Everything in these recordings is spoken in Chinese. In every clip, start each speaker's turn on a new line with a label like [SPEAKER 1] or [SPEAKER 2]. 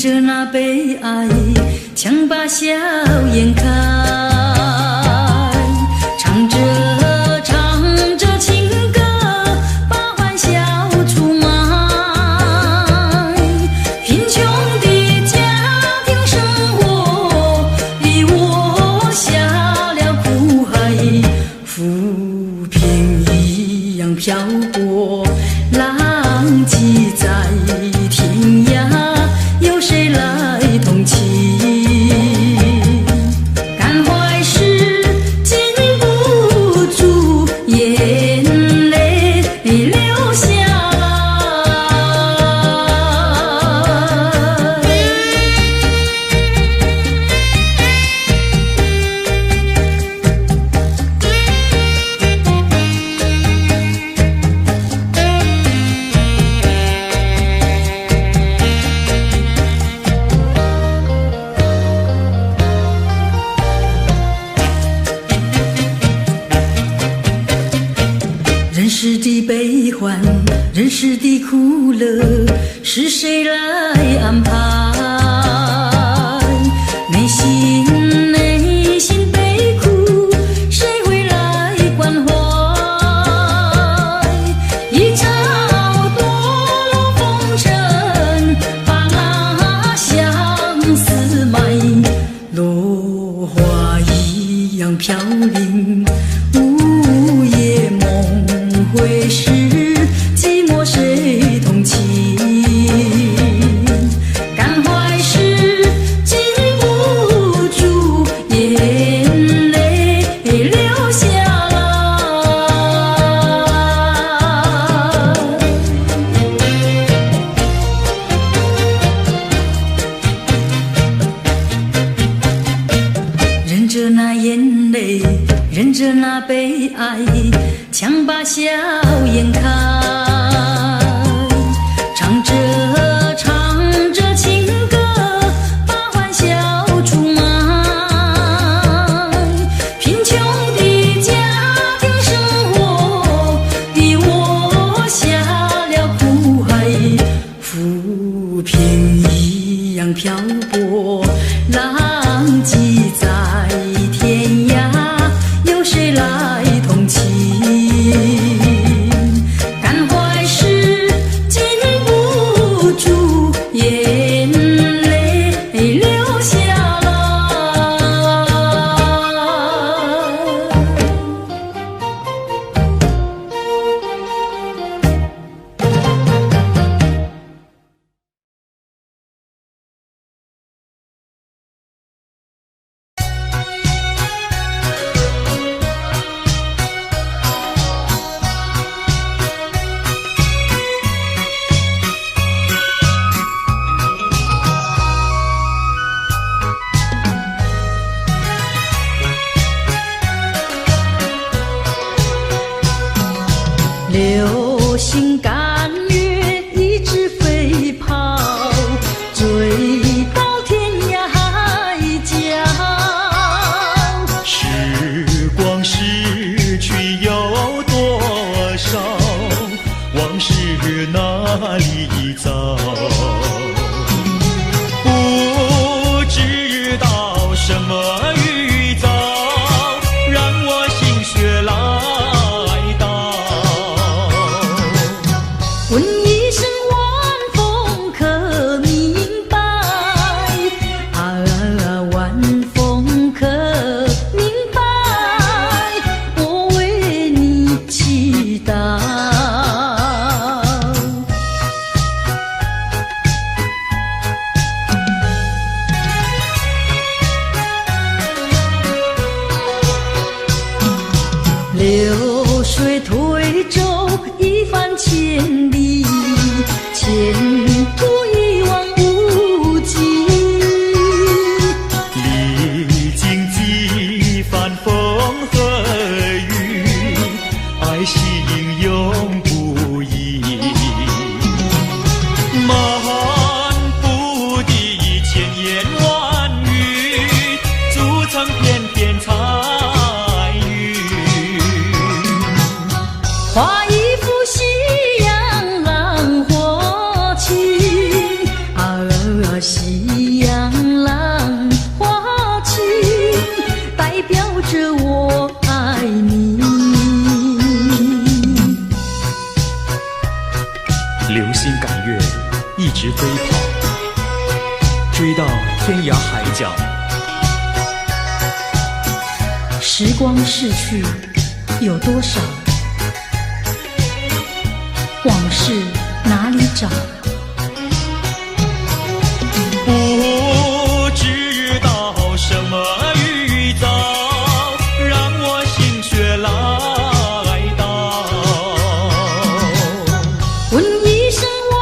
[SPEAKER 1] 着那悲哀，强把笑颜开，唱着情歌，把欢笑出卖。贫穷的家庭生活逼我下了苦海，浮萍一样漂泊，浪迹在天涯，有谁来同情？感怀时禁不住眼泪流下人世的悲欢，人世的苦乐，是谁来安排？内心悲苦，谁会来关怀？一朝堕落风尘，把那相思埋，落花一样飘零，午夜梦回时，寂寞谁同情？感怀时禁不住眼泪流下忍着那眼泪，忍着那悲哀，强把笑颜开，唱着情歌，把欢笑出卖。贫穷的家庭生活逼我下了苦海，浮萍一样漂泊，浪迹在天涯，有谁来同情？感怀时禁不住眼泪流下流星赶月一直飞跑，追到天涯海角。
[SPEAKER 2] 时光逝去有多少，往事哪里找？不知道什么预兆，让我心血来到。
[SPEAKER 1] 问一声晚风可明白？晚风可明白？我为你祈祷。流水推舟一番千里，前途一望无际。
[SPEAKER 2] 历经几番风和雨，爱心永不移。漫步的千言万语，筑成片片彩云。
[SPEAKER 1] 画一幅夕阳浪花情。
[SPEAKER 2] 流星赶月，一直飞跑，追到天涯海角。
[SPEAKER 1] 时光逝去有多少？往事哪里找？
[SPEAKER 2] 不知道什么预兆，让我心血来到。
[SPEAKER 1] 问一声晚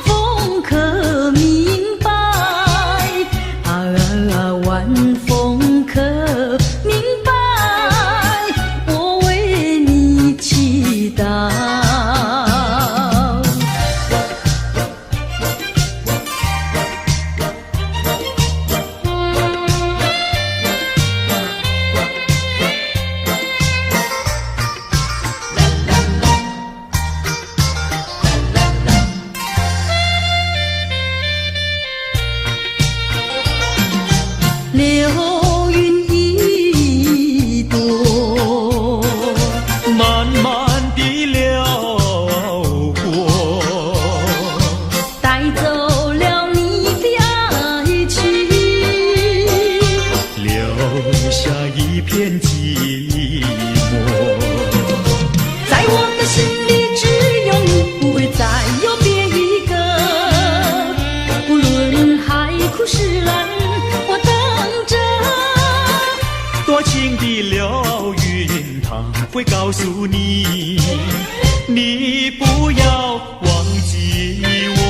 [SPEAKER 1] 风可明白？晚风可明白？我为你祈祷。流云一朵，
[SPEAKER 2] 慢慢地流过，
[SPEAKER 1] 带走了你的爱情，
[SPEAKER 2] 留下一片寂寞。
[SPEAKER 1] 在我的心里只有你，不会再有别一个。不论海枯石烂，我等着。
[SPEAKER 2] 多情的流云，它会告诉你，你不要忘记我。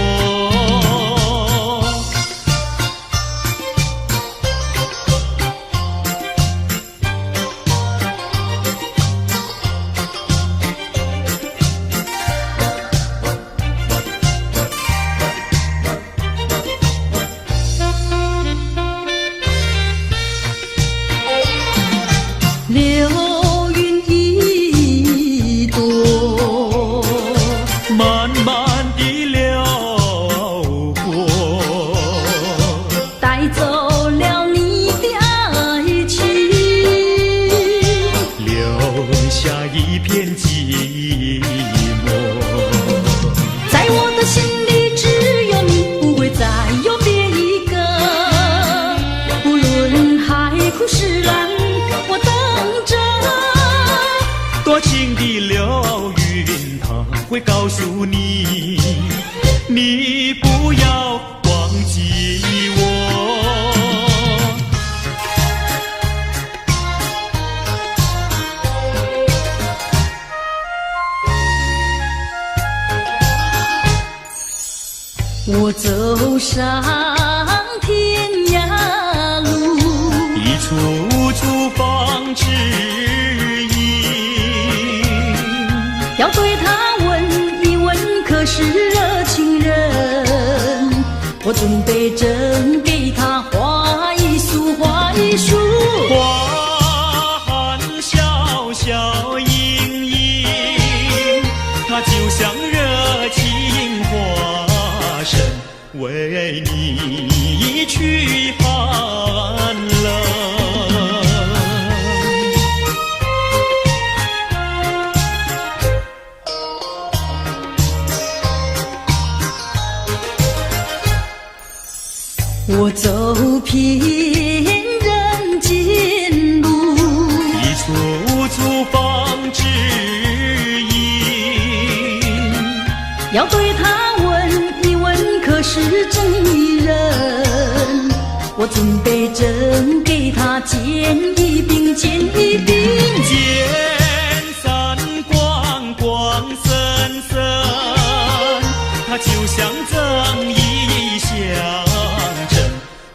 [SPEAKER 1] 流云一朵，
[SPEAKER 2] 慢慢地流过，
[SPEAKER 1] 带走了你的爱情，
[SPEAKER 2] 留下一片寂寞。
[SPEAKER 1] 在我的心里只有你，不会再有别一个。不论海枯石烂，我等着。
[SPEAKER 2] 多情的流云，它会告诉你，你不要忘记我。
[SPEAKER 1] 我走上天涯路，
[SPEAKER 2] 一处处放指引，
[SPEAKER 1] 要对他问一问，可是热情人？我准备赠给他花一束，花一束。
[SPEAKER 2] 花含笑笑盈盈，它就像热情花神，为你去寒冷。
[SPEAKER 1] 我走遍人间路，
[SPEAKER 2] 一处处放指引，
[SPEAKER 1] 要对他问一问，可是真一人？我准备赠给他见一饼，见一饼。
[SPEAKER 2] 见山光光森森，它就像正义象征，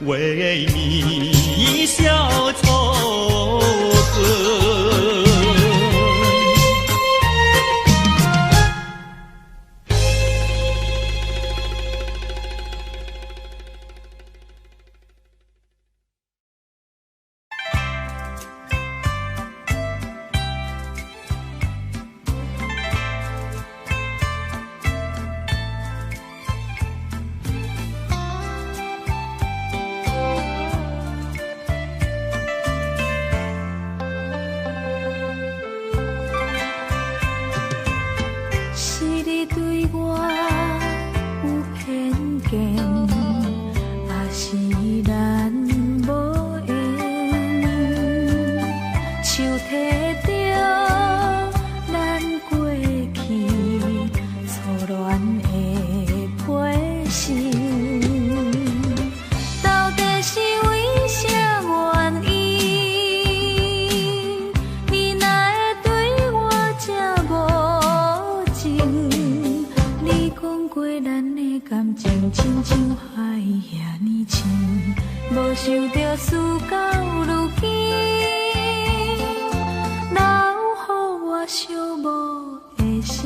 [SPEAKER 2] 为你消仇恨。
[SPEAKER 1] 寂寞的心。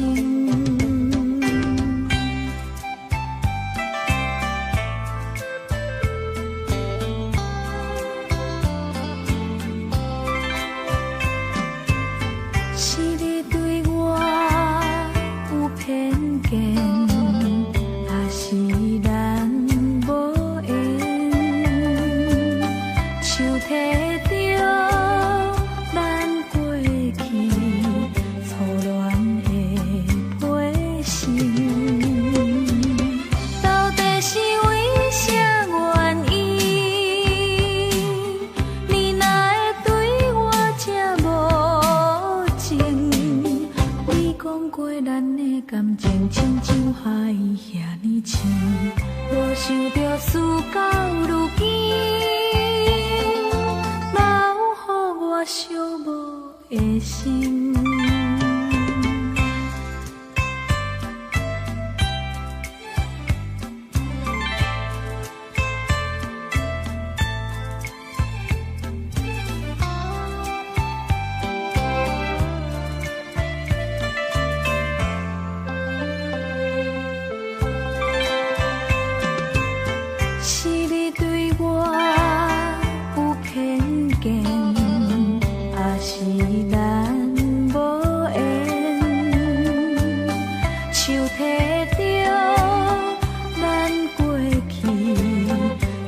[SPEAKER 1] 是你对我有偏见，还是咱无缘？像摕着咱过去错乱的批心，到底是为啥原因？你若会对我这无情？你讲过咱的感情亲像海遐尼深，无想着事到如今，留予我寂寞的心。是你对我有偏见，还是咱无缘？像摕着咱过去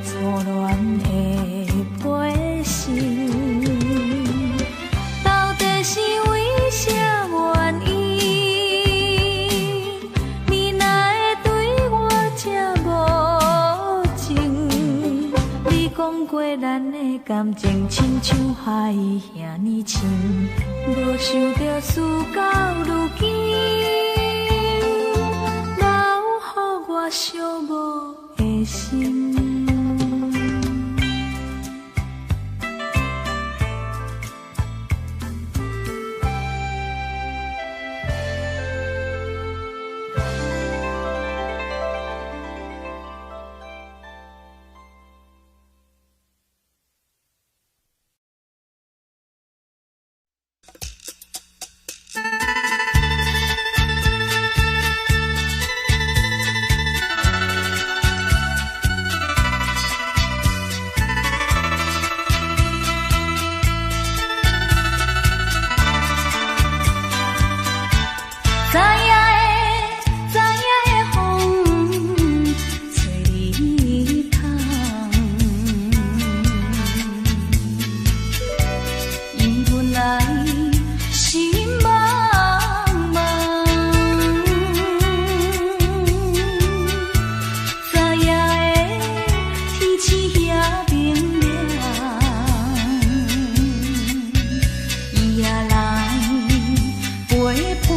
[SPEAKER 1] 错乱的批心，到底是为啥原因？你若会对我这无情？你讲过咱的感情亲像海遐尼深，无想着事到如今，留予我寂寞的心。知影的风，吹日窗，因阮来心茫茫。知影的天气遐明亮，伊也来陪伴。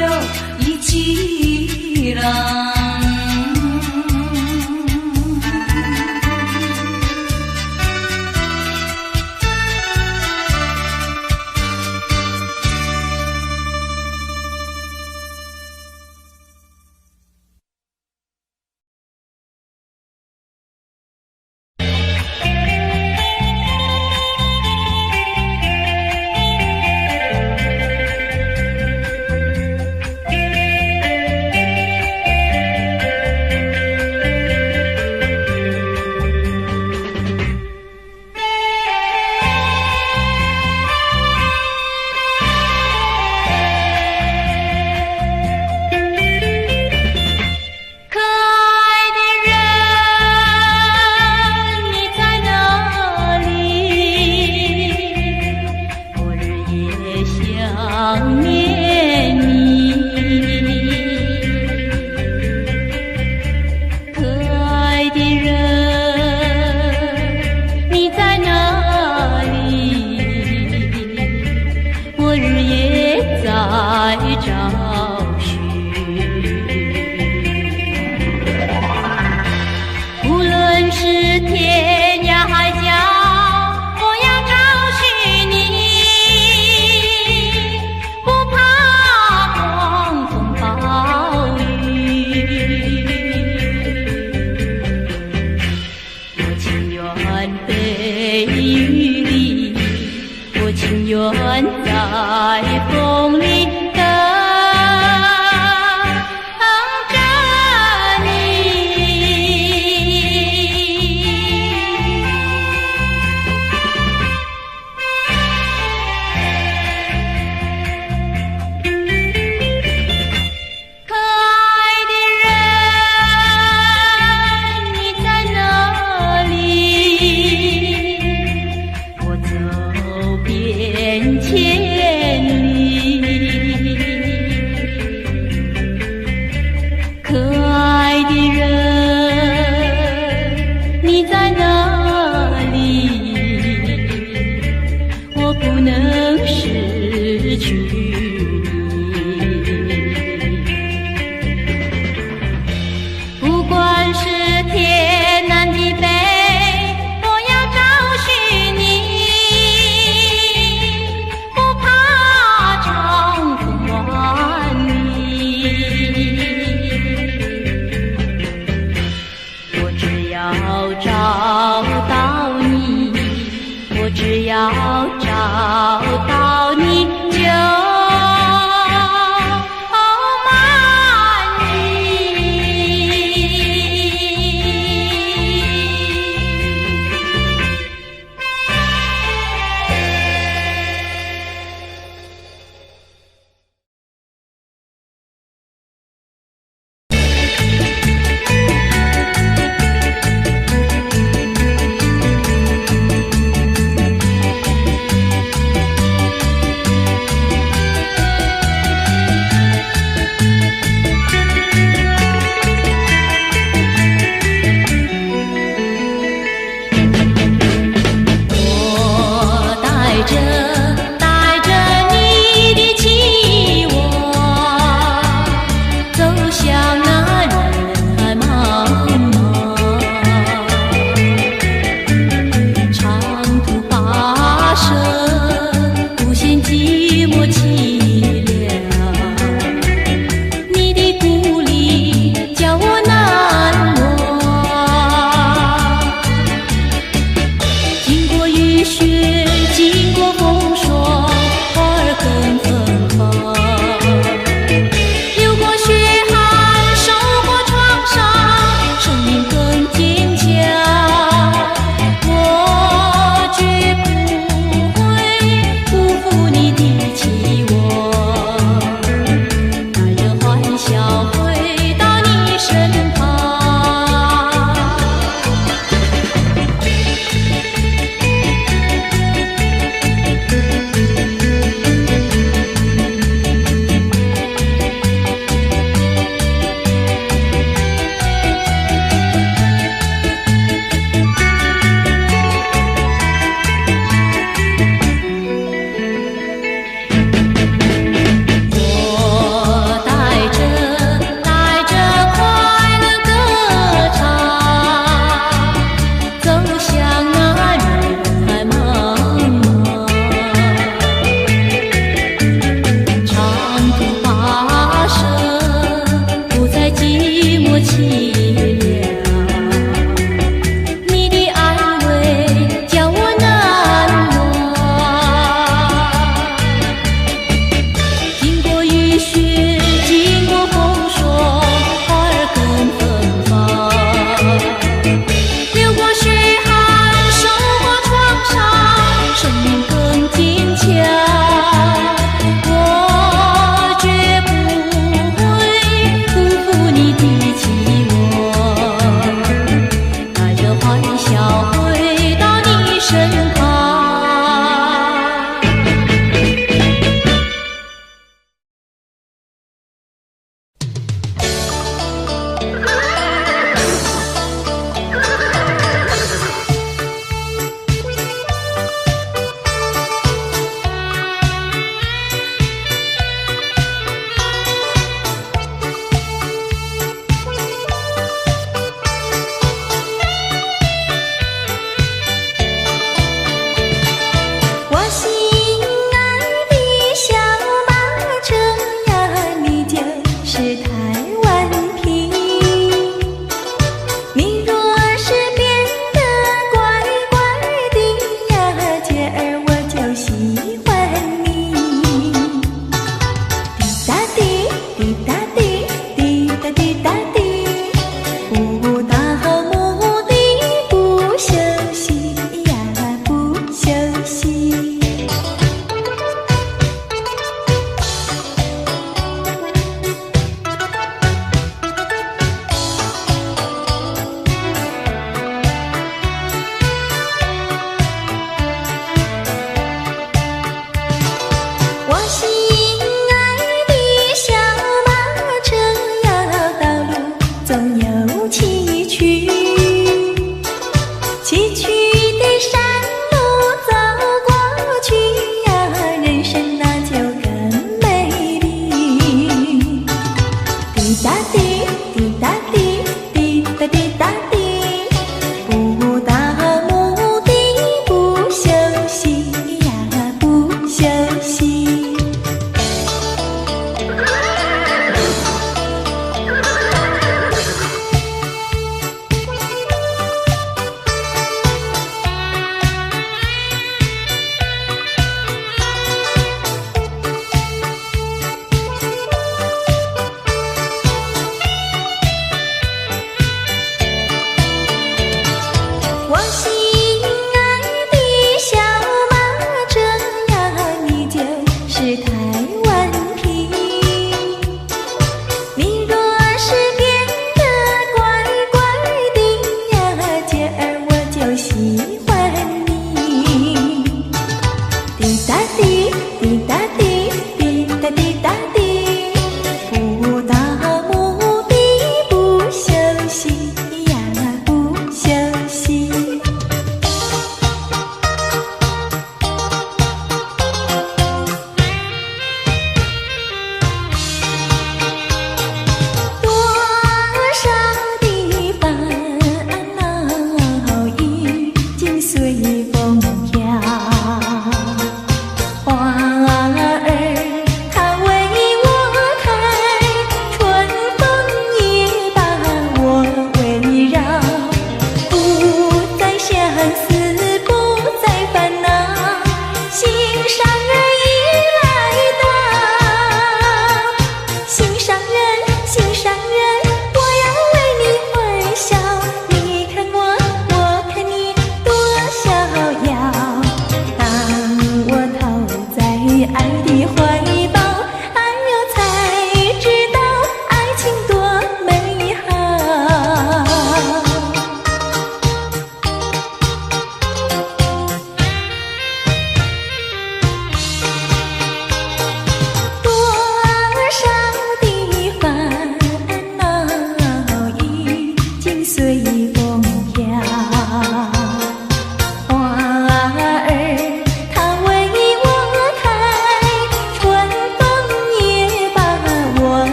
[SPEAKER 1] 了一人。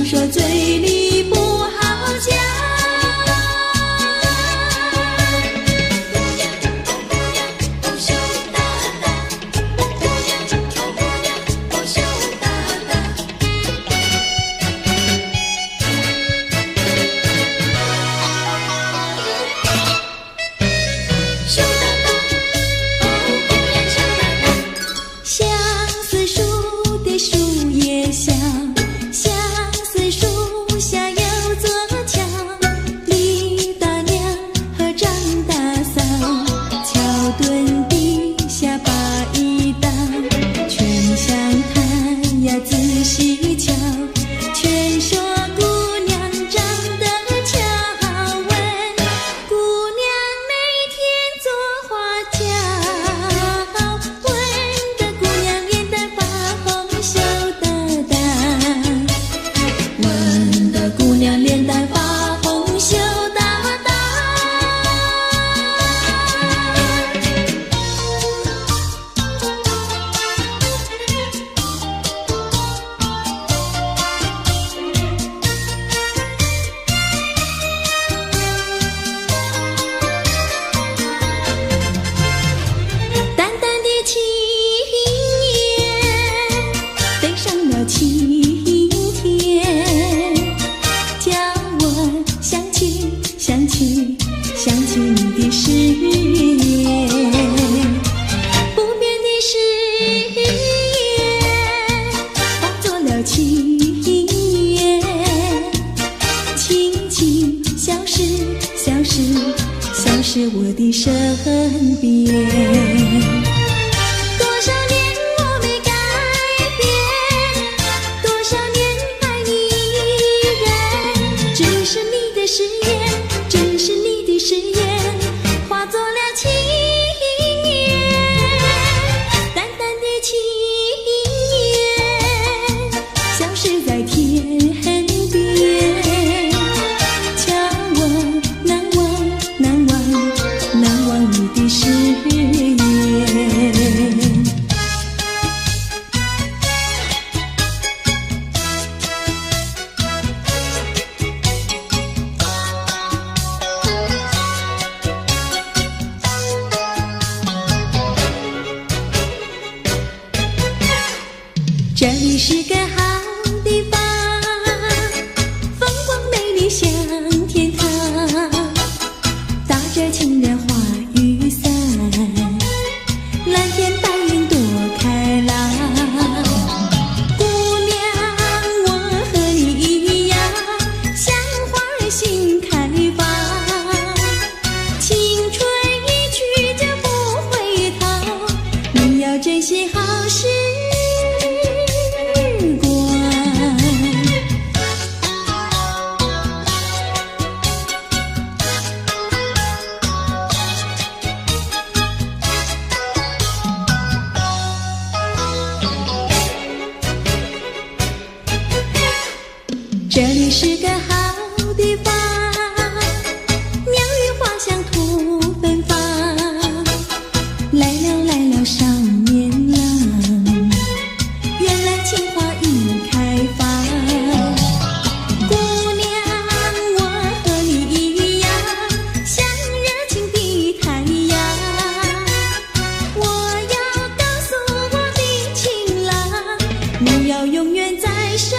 [SPEAKER 1] 说嘴里不好讲。这里是个好地方，风光美丽像天堂，打着情人花雨伞，蓝天白云多开朗。姑娘，我和你一样，像花儿心开放，青春一去就不回头，你要珍惜好时这里是个好地方，鸟语花香吐芬芳。来了来了少年郎，原来情花已开放。姑娘，我和你一样，像热情的太阳。我要告诉我的情郎，你要永远在身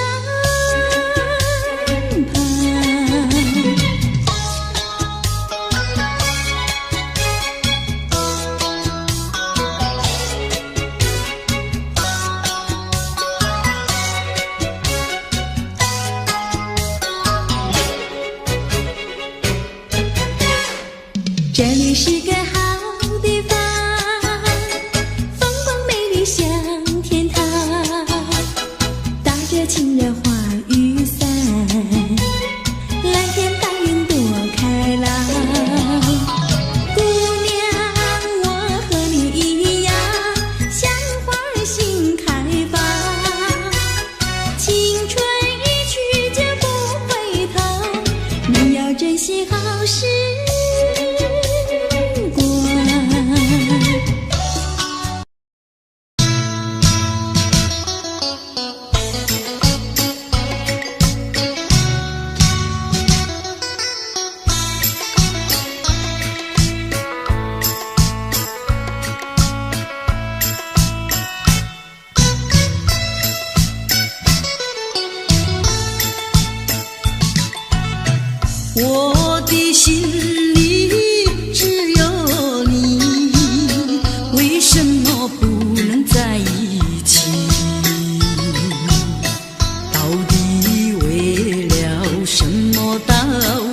[SPEAKER 1] 旁。我的心里只有你，为什么不能在一起？到底为了什么道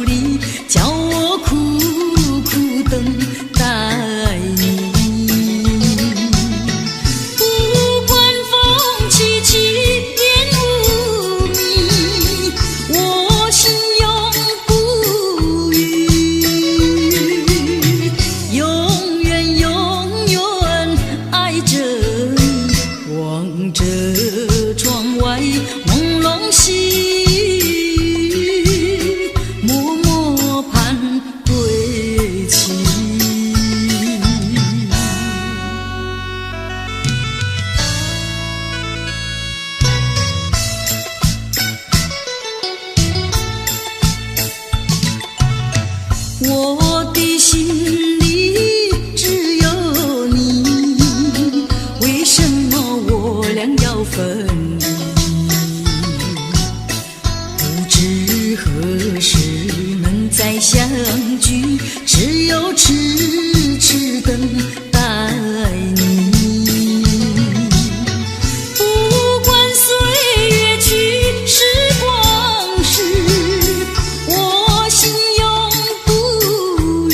[SPEAKER 1] 理，叫我苦苦等待你？不管风起起，烟雾迷，我心永不渝，永远永远爱着你，望着窗外朦胧细雨，默默盼归期。我的心里只有你，为什么我俩要分离？不知何时能再相聚，只有痴痴等待你。不管岁月去，时光逝，我心永不渝，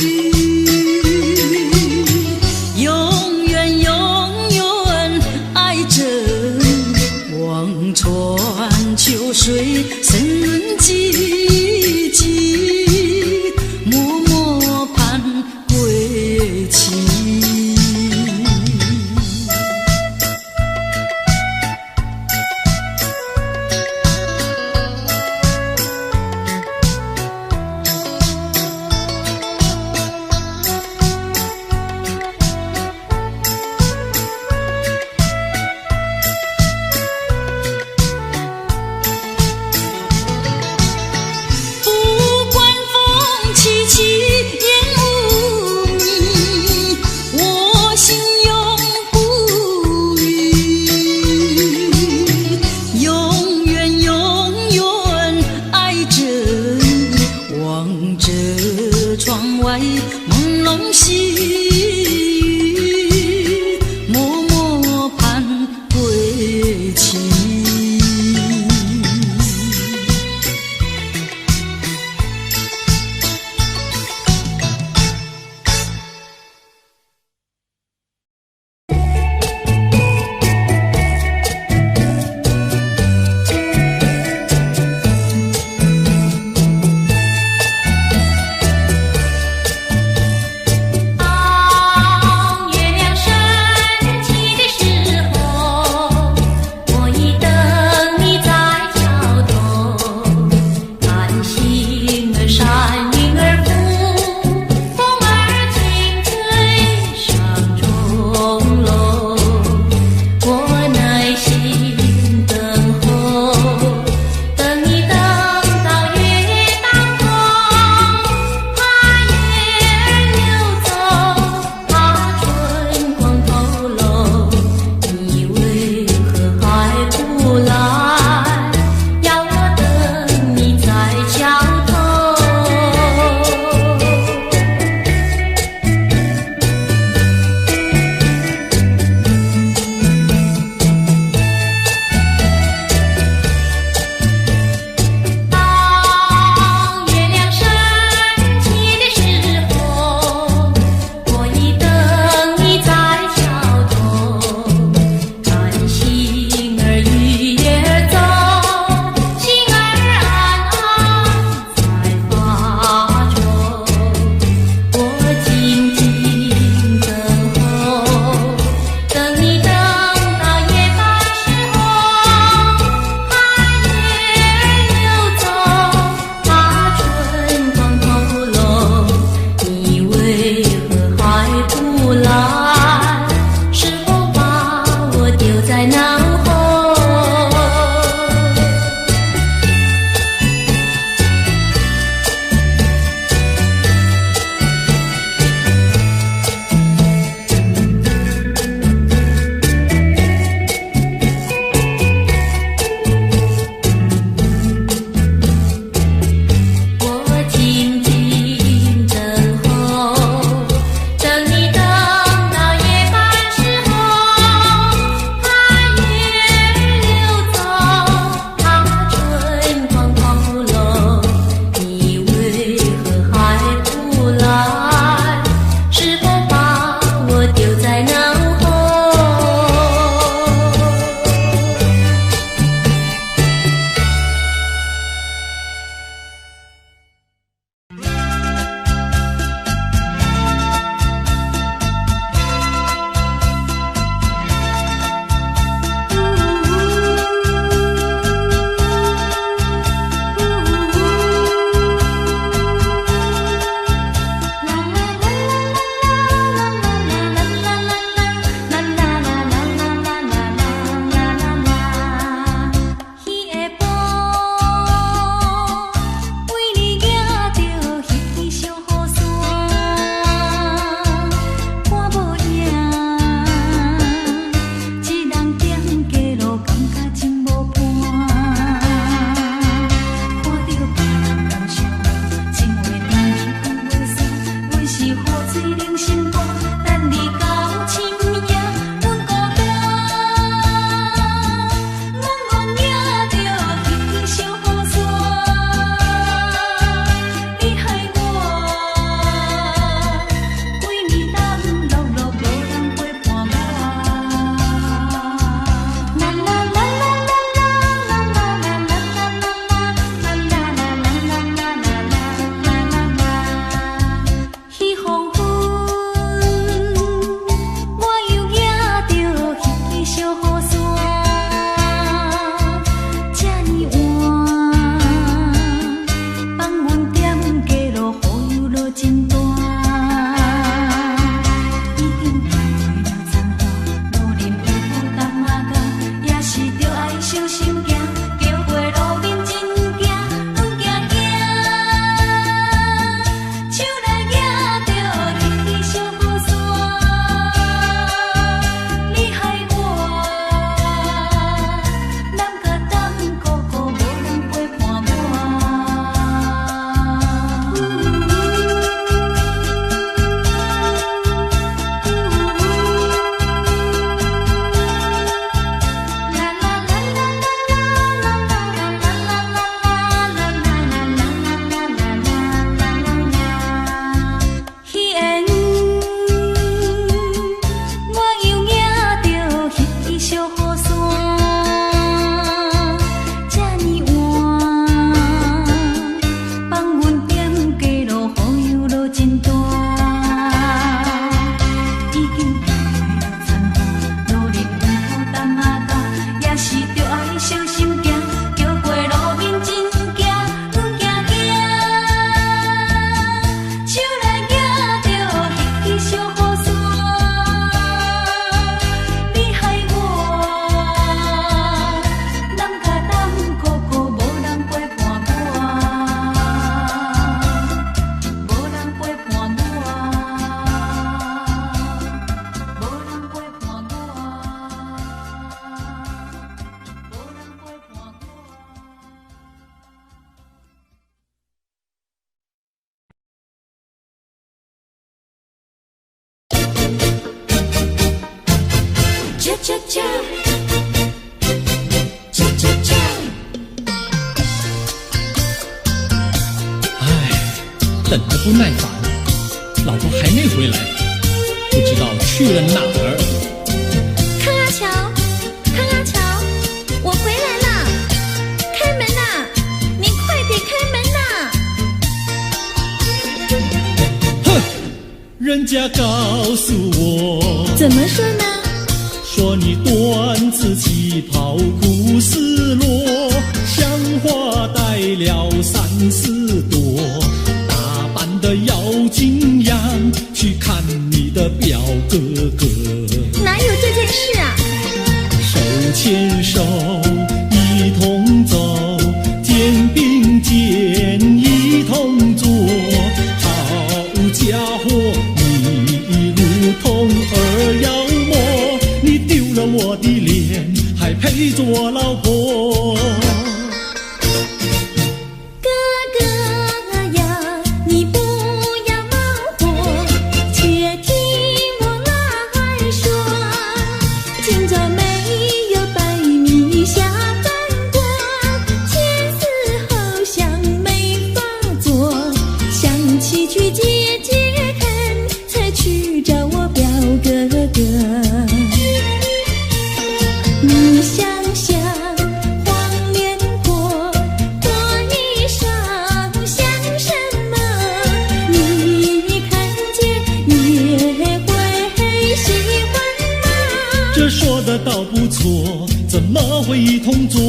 [SPEAKER 1] 永远永远爱着你，望穿秋水，深润寂寂，默默盼归期。恰恰，恰恰恰。
[SPEAKER 3] 等得不耐烦，老婆还没回来，不知道去了哪儿。
[SPEAKER 4] 康阿乔，康阿乔，我回来了，开门呐！你快点开门呐！
[SPEAKER 3] 哼，人家告诉我，
[SPEAKER 4] 怎么说呢？
[SPEAKER 3] 说你短子旗袍苦丝罗，像花戴了3、4朵。的妖精样去看你的表哥哥，
[SPEAKER 4] 哪有这件事啊？
[SPEAKER 3] 手牵手一同走，肩并肩一同坐。好家伙，你如同儿妖魔，你丢了我的脸，还配做我老婆？这说的倒不错，怎么会一同做？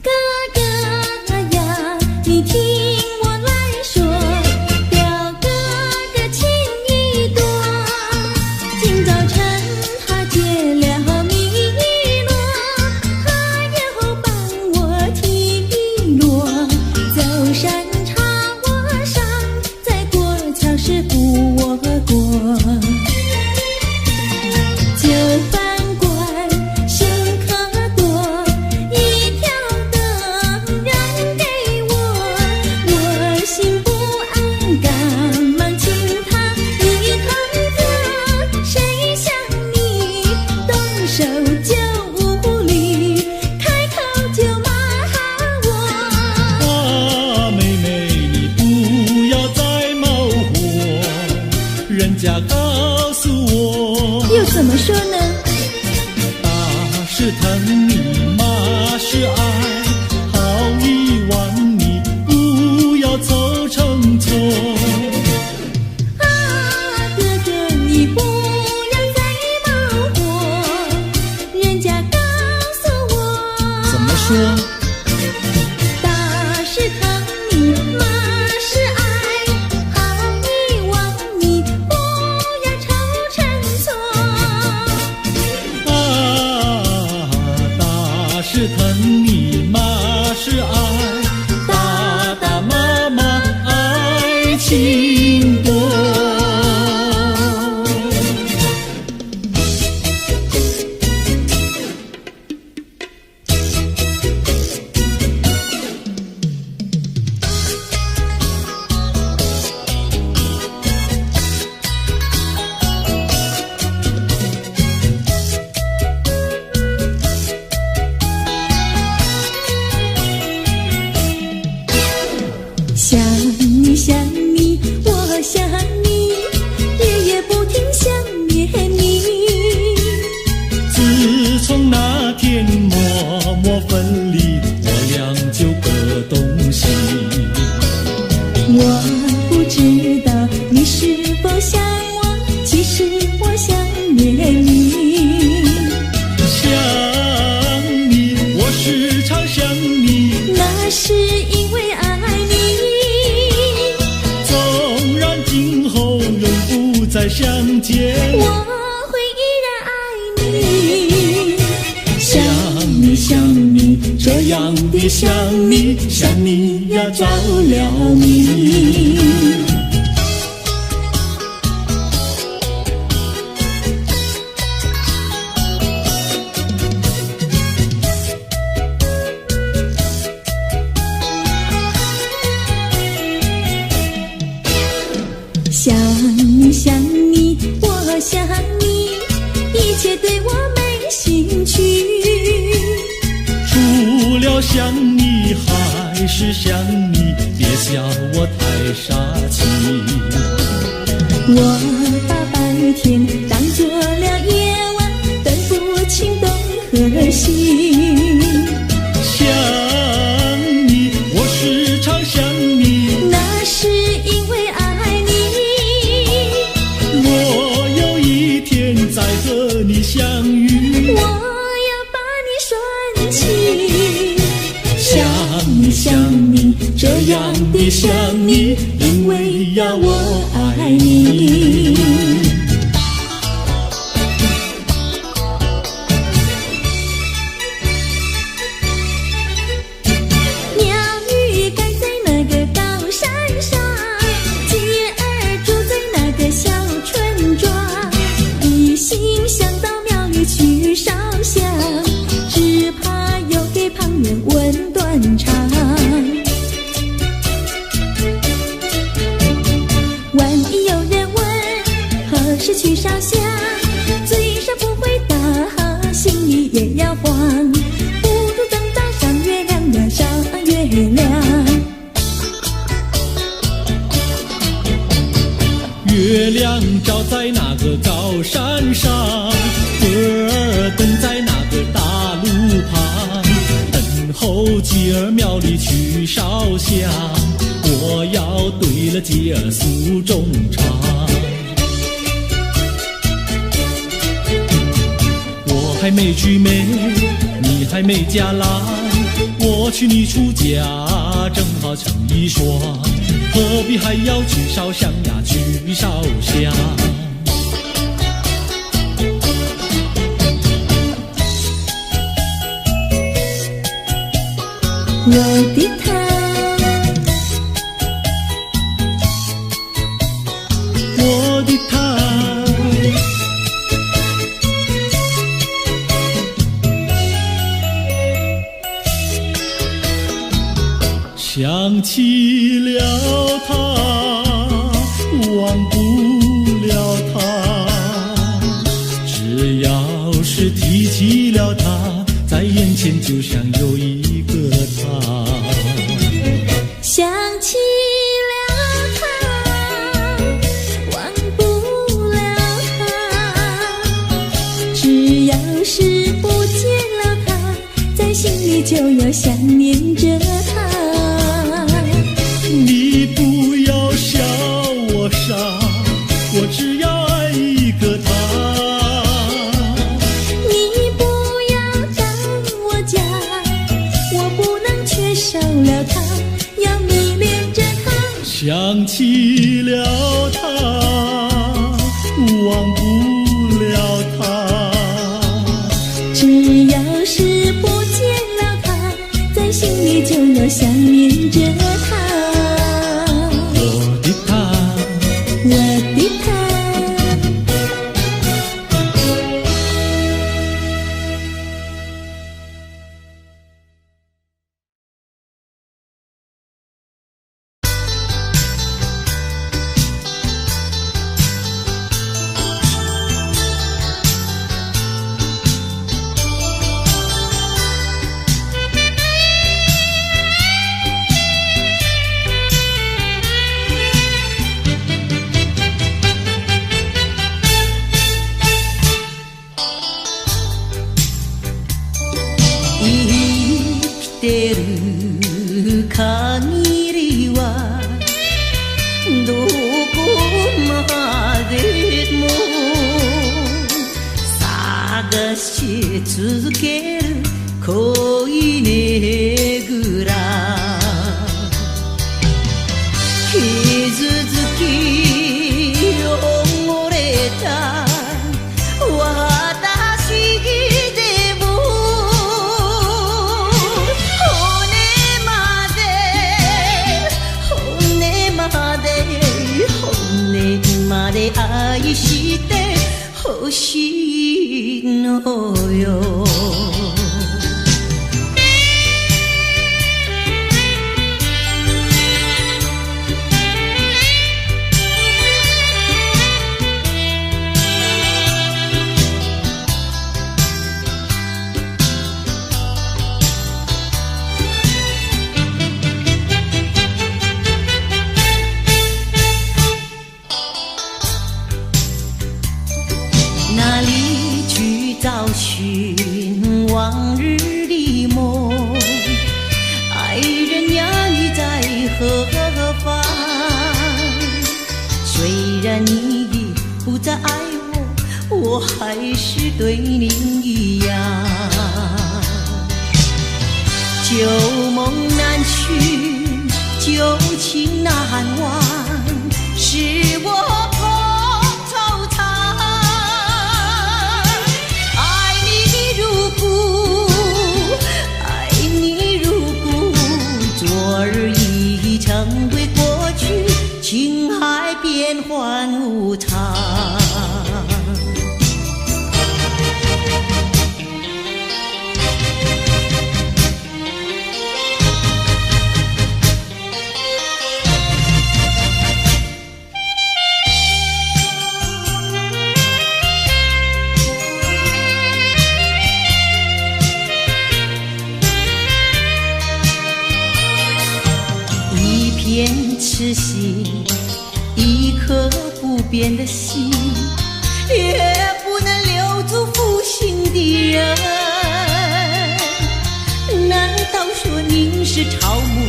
[SPEAKER 4] 哥哥呀，你听我来说，表哥哥情意多。今早晨他结了米罗，他又帮我提罗，走山茶我上，再过桥是扶我过。就饭馆剩可多，一条灯让给我，我心不安，赶忙请他一同坐。谁想你动手就无理，开口就骂我。
[SPEAKER 3] 啊，妹妹，你不要再冒火，人家告诉我，
[SPEAKER 4] 又怎么说呢？
[SPEAKER 3] 打是疼你，骂是爱，好一碗你不要凑成错。
[SPEAKER 4] 啊，哥哥你不要再冒火，人家告诉我。
[SPEAKER 3] 怎么说？
[SPEAKER 4] 打是疼你，骂是爱，好一往你不要凑成错。
[SPEAKER 3] 啊，打是疼你，骂是爱，打打骂骂爱情多。
[SPEAKER 4] 想你想你，我想你，夜夜不停想念你。
[SPEAKER 3] 自从那天默默分离，我俩就各东西。
[SPEAKER 4] 我不知道你是否想我，其实我想念你。
[SPEAKER 3] 想你，我时常想你，
[SPEAKER 4] 那是因为爱你。
[SPEAKER 3] 纵然今后永不再相见，
[SPEAKER 4] 我会依然爱你。
[SPEAKER 3] 想你想你，这样的想你，想你呀着了迷。
[SPEAKER 4] 想你想你，我想你。
[SPEAKER 3] 想你还是想你，别笑我太傻气。
[SPEAKER 4] 我把白天当作了夜晚，分不清东和西。
[SPEAKER 3] 想你，我时常想你，
[SPEAKER 4] 那是因为爱你。
[SPEAKER 3] 我有一天再和你相遇，
[SPEAKER 4] 我要把你拴起。
[SPEAKER 3] 想你想你，这样的想你，因为呀我爱你。
[SPEAKER 4] 鸟语盖在那个高山上，鸡儿住在那个小村庄，一心想到庙里去烧香，只怕又给旁人问断肠。万一有人问何时去烧香，嘴上不回答，心里也要慌，不如等到上月亮呀上月亮。
[SPEAKER 3] 月亮照在那个高山上，歌儿等在那个大路旁，等候鸡儿庙里去烧香，我要对了鸡儿诉衷肠。我还没娶媒，你还没嫁来，我娶你出嫁正好成一双，何必还要去烧香呀去烧香。
[SPEAKER 4] 我的他，
[SPEAKER 3] 我的他，想起了他，忘不了他，只要是提起了他，在眼前就像有一个他。
[SPEAKER 4] 想起了他，忘不了他，只要是不见了他，在心里就要想念着他。
[SPEAKER 3] 你不要笑我傻，我只要爱一个他。
[SPEAKER 4] 你不要当我假，我不能缺少了他，要迷恋着他。
[SPEAKER 3] 想起了他，忘不了他，
[SPEAKER 4] 只要是不见了他，在心里就要想念着他。
[SPEAKER 3] 我的他，
[SPEAKER 4] 我的他，
[SPEAKER 1] 生きてる限りはどこまでも探し続ける恋ねぐら傷つき汚れた私でも骨まで愛してほしいのよ我还是对你一样。旧梦难寻，旧情难忘，是我空惆怅。爱你如故，爱你如故，昨日已成为过去，情海变幻无常。一片痴心，一颗不变的心，也不能留住负心的人。难道说您是草木，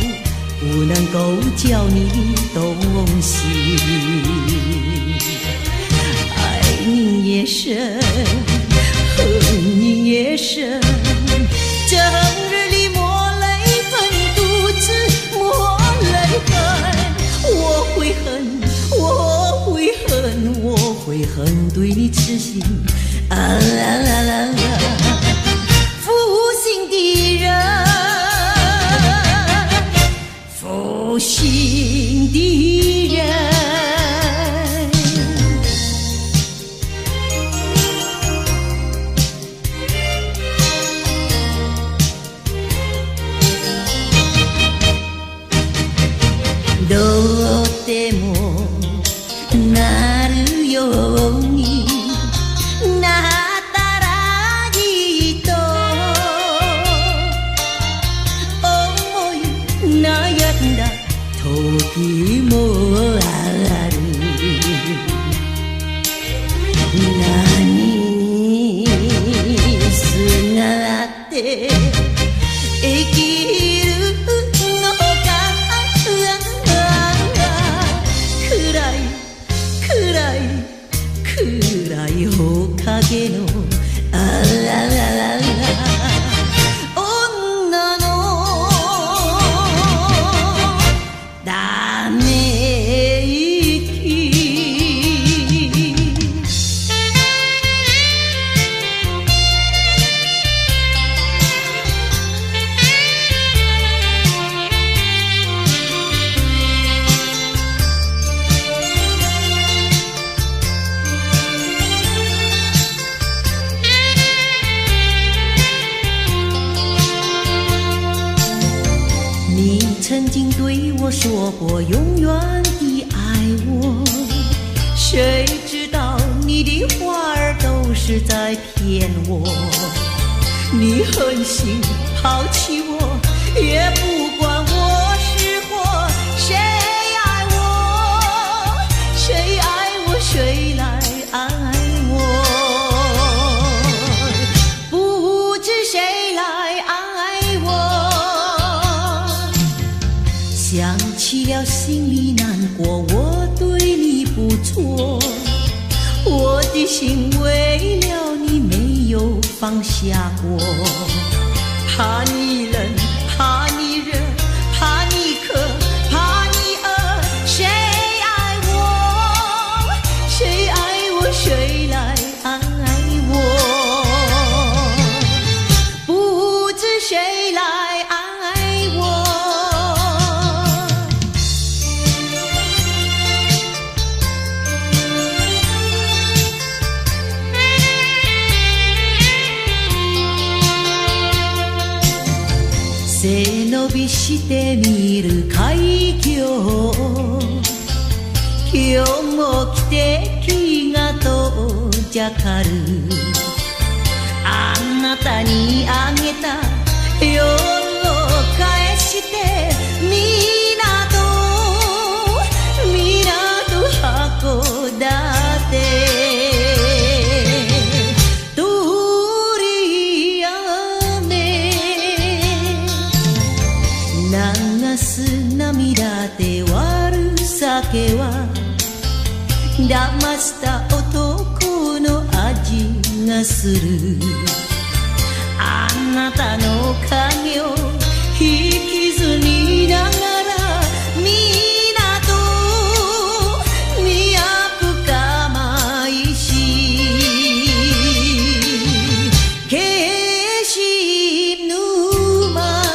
[SPEAKER 1] 不能够叫你动心？爱您也深，恨您也深，整日里抹泪痕，独自抹泪痕。我会恨，我会恨，我会恨对你痴心啊啦啦啦啦，负心的人，负心的人。どうでもなるようになったらいいと思い悩んだ時もある。何にすがって生きるのか。暗い面影のあらららら女のため息。你曾经对我说过永远的爱我，谁知道你的话儿都是在骗我。你狠心抛弃我，也不管我是活。谁爱我，谁爱我，谁来爱我，不知谁来爱我。想起了心里难过，我对你不错，我的心为了你没有放下过。怕你冷，怕你热，怕你渴，怕你饿，谁爱我，谁爱我，谁来爱我，不知谁来爱我。背伸びしてみる海峡、今日も汽笛が遠ざかる。あなたにあげた夜を返して港函館流す涙で割る酒は騙した男の味がするあなたの影を引きずりながら港にあ深まいし消し沼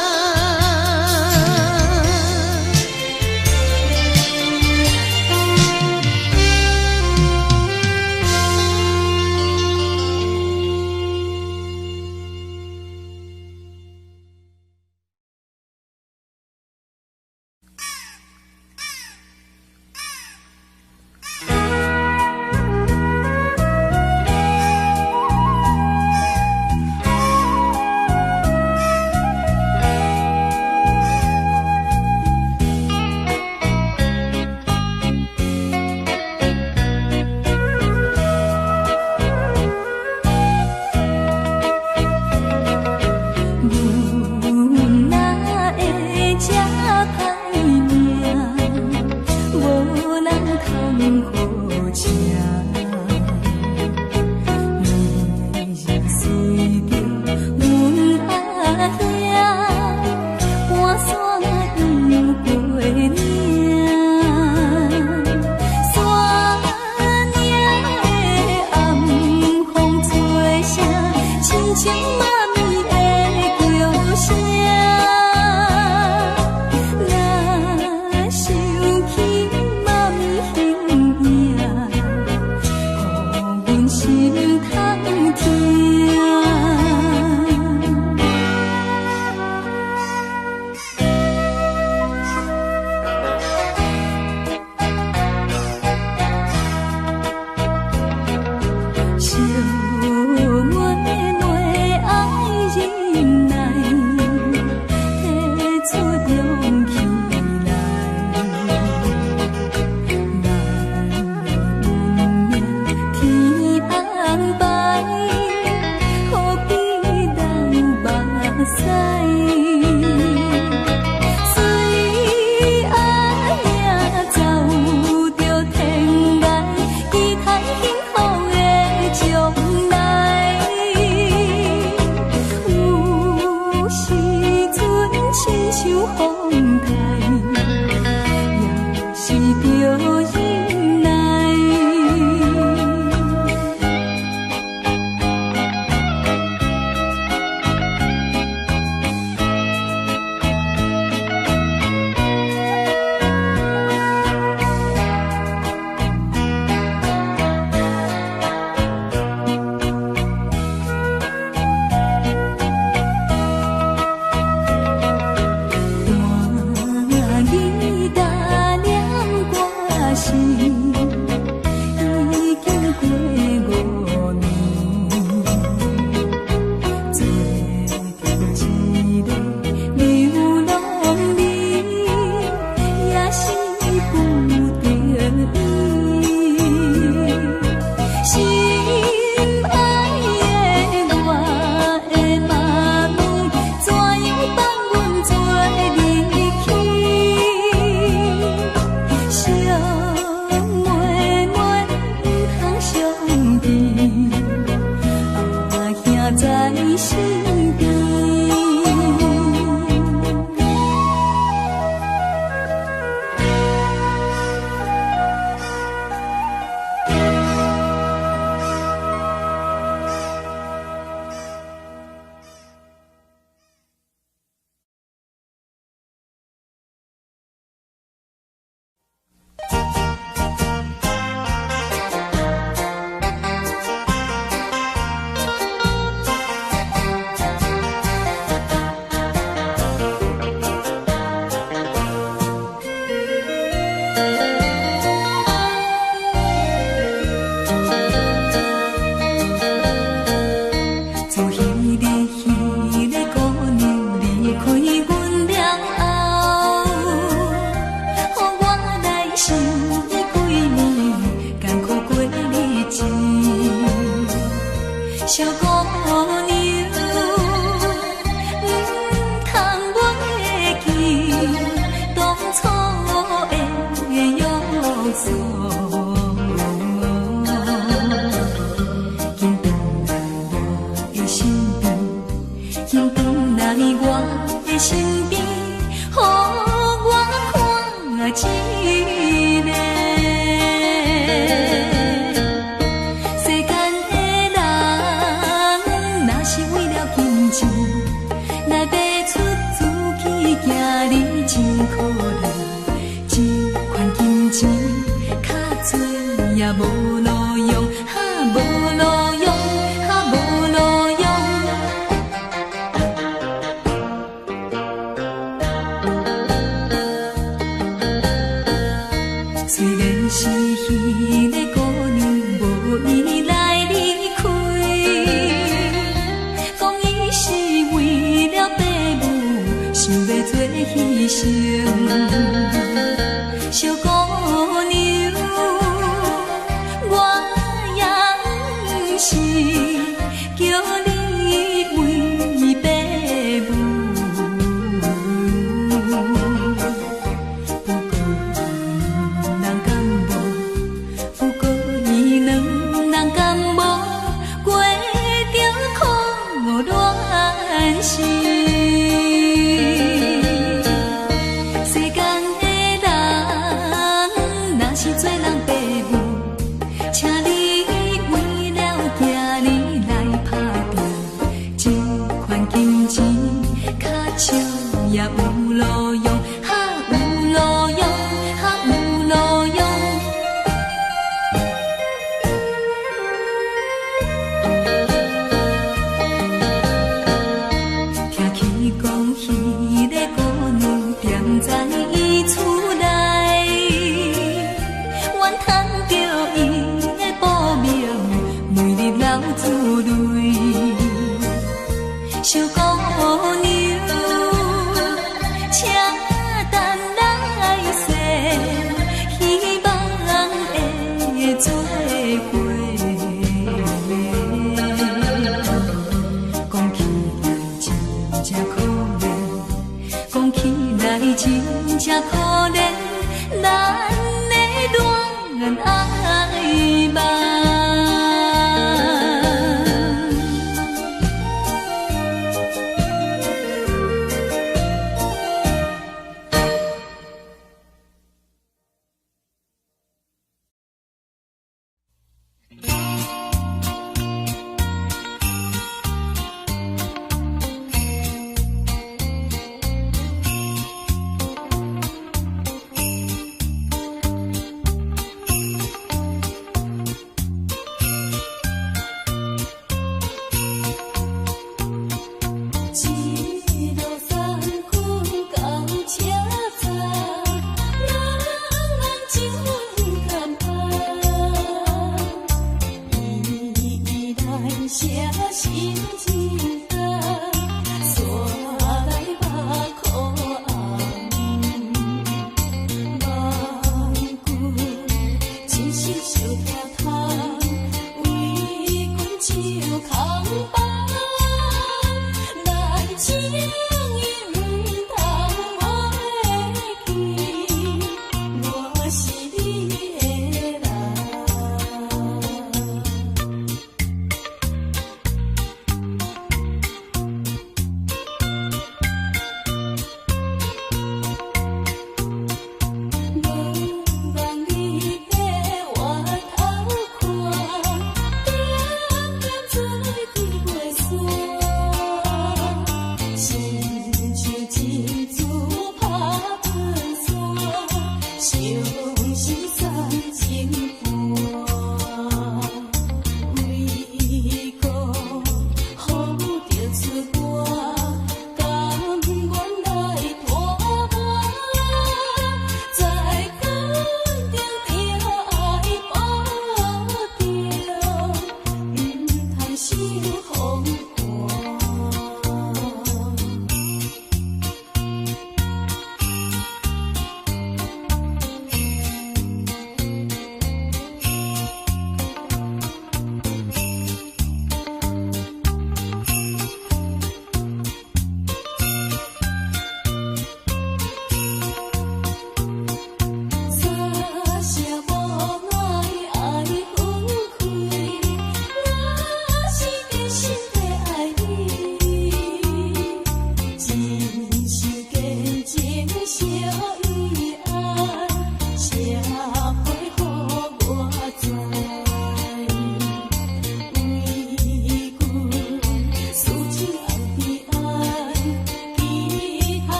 [SPEAKER 1] 身边，予我看一个。世间的人，若是为了金钱，来买出自己行你真可怜。这款金钱较多也无路用，无路用，无路用。虽然是彼个姑娘无意来离开，讲伊是为了爸母，想要做牺牲。小姑娘，我也不是叫你为爸母，不过人敢无，不过伊两人敢无，过着苦乱世。世间的人，若是做人爸母，请你为了囝儿来打拼，这款金钱较少也有路用，有路用，有路用。听起讲彼个姑娘踮在伊厝内，怨叹着伊的报名，每日流珠泪。小姑娘，请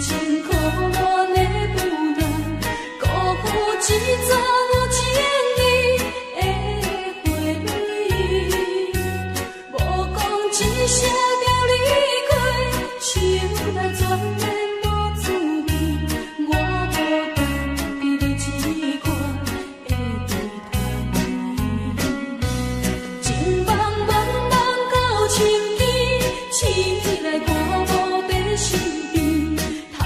[SPEAKER 1] 千苦恋的不难，辜负一撮有情义的花蕊。无讲一声就离开，心内全然无滋味。我无当比你一块的地毯，情梦茫茫到情机，醒来看无在身边，窗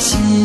[SPEAKER 1] 心。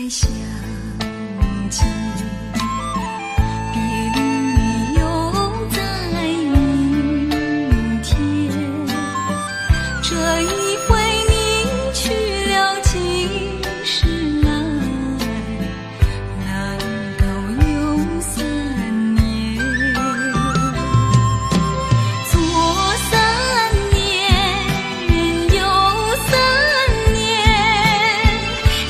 [SPEAKER 1] 相见，别离又在明天。这一回你去了几时来？难道有3年？左3年，右3年，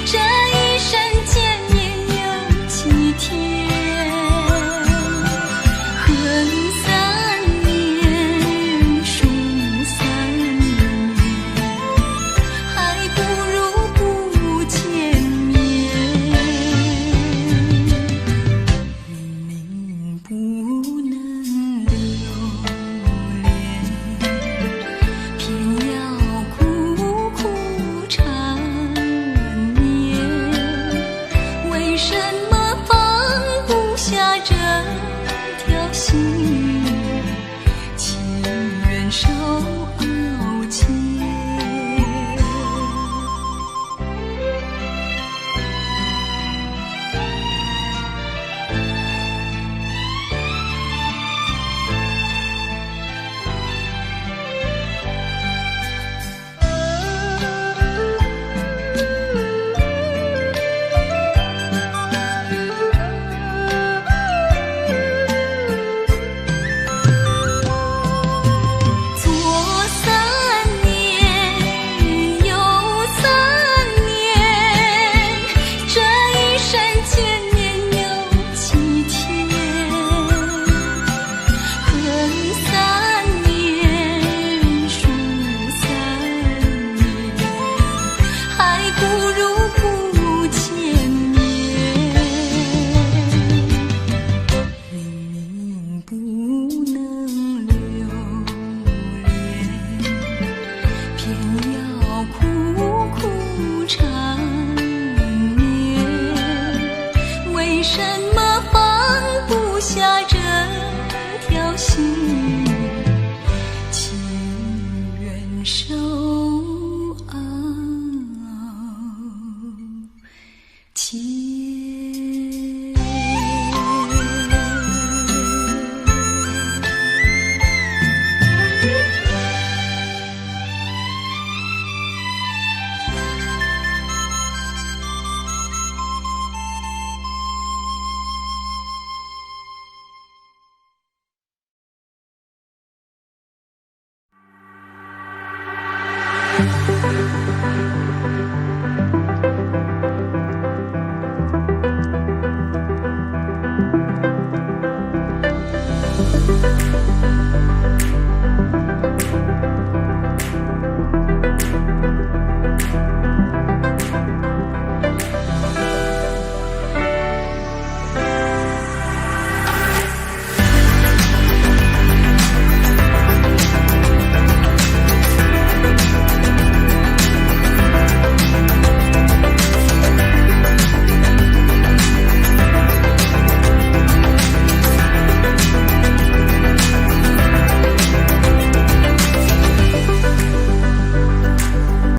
[SPEAKER 1] 这一生见面有几天？恨3年，数3年，还不如不见面。明明不能留恋，偏要苦苦缠绵。为什么放不下这条心？情愿受傲气。左3年，右3年，这一生见面有几天？恨3年，数3年，还不如不见面。明明不能留恋，偏要苦苦缠绵。为什么放不下这条心？情愿受傲气。